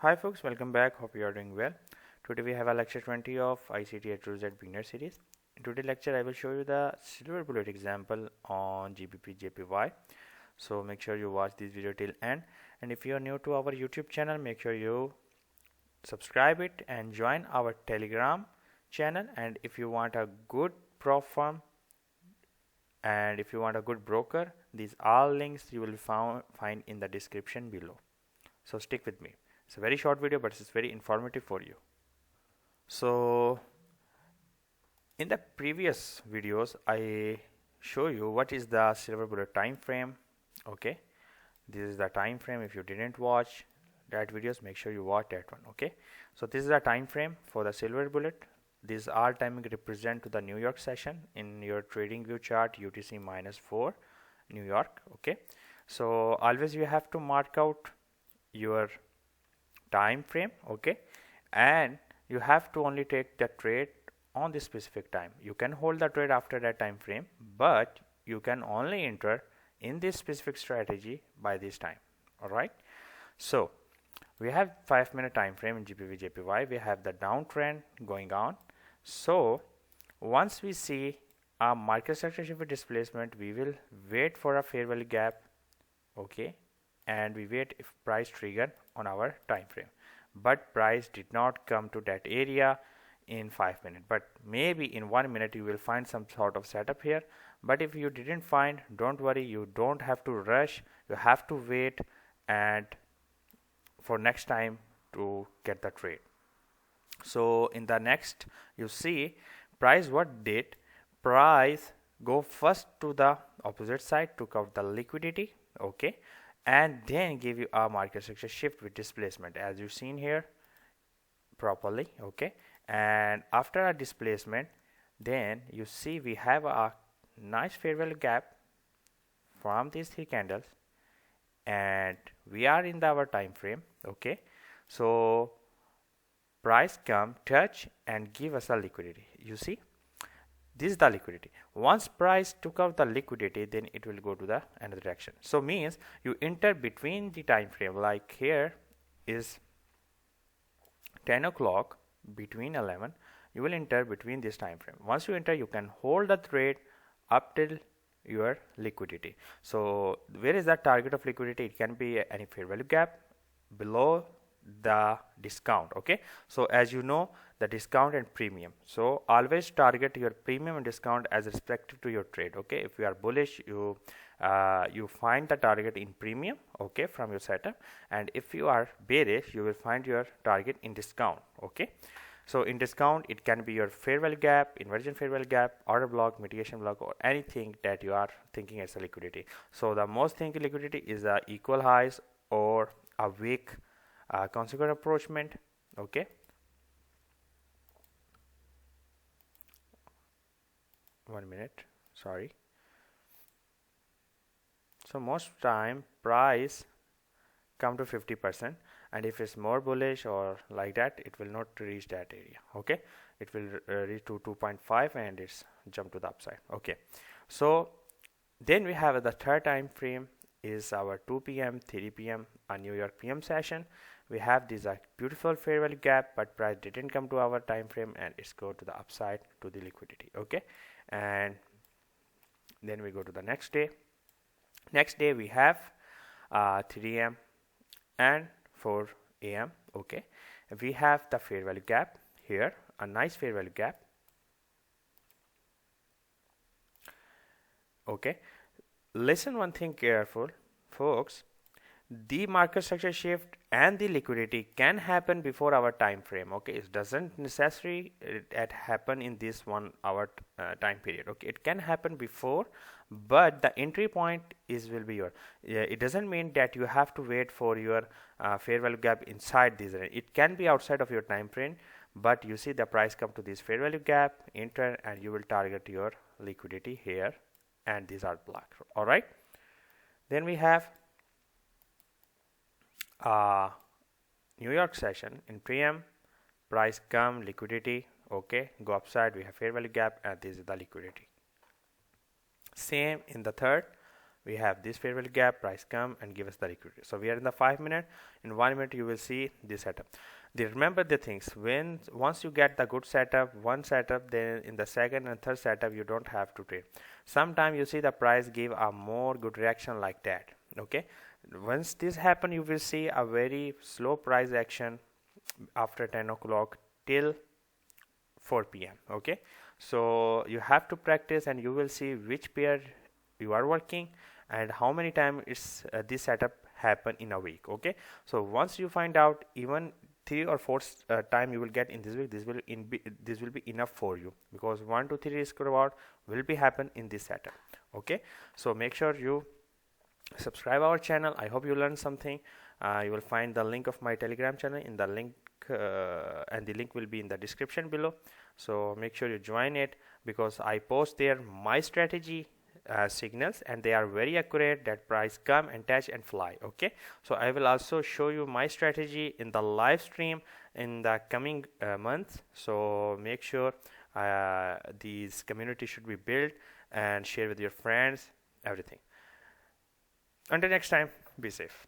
Hi folks, welcome back. Hope you are doing well. Today we have a lecture 20 of ICT A-to-Z beginner series. In today's lecture I will show you the silver bullet example on GBP JPY. So make sure you watch this video till end, and if you are new to our YouTube channel, make sure you subscribe it and join our Telegram channel. And if you want a good prop firm and if you want a good broker, these all links you will find in the description below. So stick with me. It's a very short video, but it's very informative for you. So in the previous videos I show you what is the silver bullet time frame. Okay, this is the time frame. If you didn't watch that videos, make sure you watch that one. Okay, so this is the time frame for the silver bullet. This all timing represent to the New York session in your trading view chart, UTC -4 New York. Okay, so always you have to mark out your time frame. Okay, and you have to only take the trade on this specific time. You can hold the trade after that time frame, but you can only enter in this specific strategy by this time. All right, so we have 5-minute time frame in GBP JPY. We have the downtrend going on. So once we see a market structure shift displacement, we will wait for a fair value gap. Okay, and we wait if price trigger on our time frame, but price did not come to that area in 5 minutes, but maybe in 1 minute you will find some sort of setup here. But if you didn't find, don't worry, you don't have to rush. You have to wait and for next time to get the trade. So in the next, you see price what did, price go first to the opposite side, took out the liquidity. Okay, and then give you a market structure shift with displacement as you've seen here properly. Okay, and after a displacement, then you see we have a nice fair value gap from these three candles, and we are in our time frame. Okay, so price come, touch, and give us a liquidity. You see, this is the liquidity. Once price took out the liquidity, then it will go to the another direction. So means you enter between the time frame, like here is 10 o'clock, between 11, you will enter between this time frame. Once you enter, you can hold the trade up till your liquidity. So where is the target of liquidity? It can be any fair value gap below the discount. Okay, so as you know, the discount and premium, so always target your premium and discount as respective to your trade. Okay, if you are bullish, you find the target in premium, okay, from your setup, and if you are bearish, you will find your target in discount. Okay, so in discount it can be your fair value gap, inversion fair value gap, order block, mitigation block, or anything that you are thinking as a liquidity. So the most thinking liquidity is a equal highs or a weak consequent approachment. Okay, 1 minute, sorry. So most time price come to 50%, and if it's more bullish or like that, it will not reach that area. Okay, it will reach to 2.5 and it's jump to the upside. Okay, so then we have the third time frame is our 2 p.m. 3 p.m. a New York PM session. We have this beautiful fair value gap, but price didn't come to our time frame and it's go to the upside to the liquidity. Okay, and then we go to the next day. Next day we have 3 a.m. and 4 a.m. Okay, we have the fair value gap here, a nice fair value gap. Okay, listen one thing careful, folks. The market structure shift and the liquidity can happen before our time frame. Okay, it doesn't necessarily happen in this 1 hour time period. Okay, it can happen before, but the entry point will be your it doesn't mean that you have to wait for your fair value gap inside this range. It can be outside of your time frame, but you see the price come to this fair value gap, enter, and you will target your liquidity here, and these are blocked. All right, then we have New York session in PM, price come, liquidity, okay, go upside, we have fair value gap, and this is the liquidity. Same in the third, we have this fair value gap, price come and give us the liquidity. So we are in the 5 minute. In 1 minute you will see this setup. Remember the things, once you get the good setup, one setup, then in the second and third setup you don't have to trade. Sometimes you see the price give a more good reaction like that. Okay, once this happen, you will see a very slow price action after 10 o'clock till 4 p.m. Okay, so you have to practice and you will see which pair you are working and how many times is this setup happen in a week. Okay, so once you find out, even 3 or 4 time you will get in this week, this will be enough for you, because 1 to 3 risk reward will be happen in this setup. Okay, so make sure you subscribe our channel. I hope you learned something. You will find the link of my Telegram channel in the link, and the link will be in the description below. So make sure you join it, because I post there my strategy signals, and they are very accurate, that price come and touch and fly. Okay, so I will also show you my strategy in the live stream in the coming months. So make sure these community should be built and share with your friends, everything. Until next time, be safe.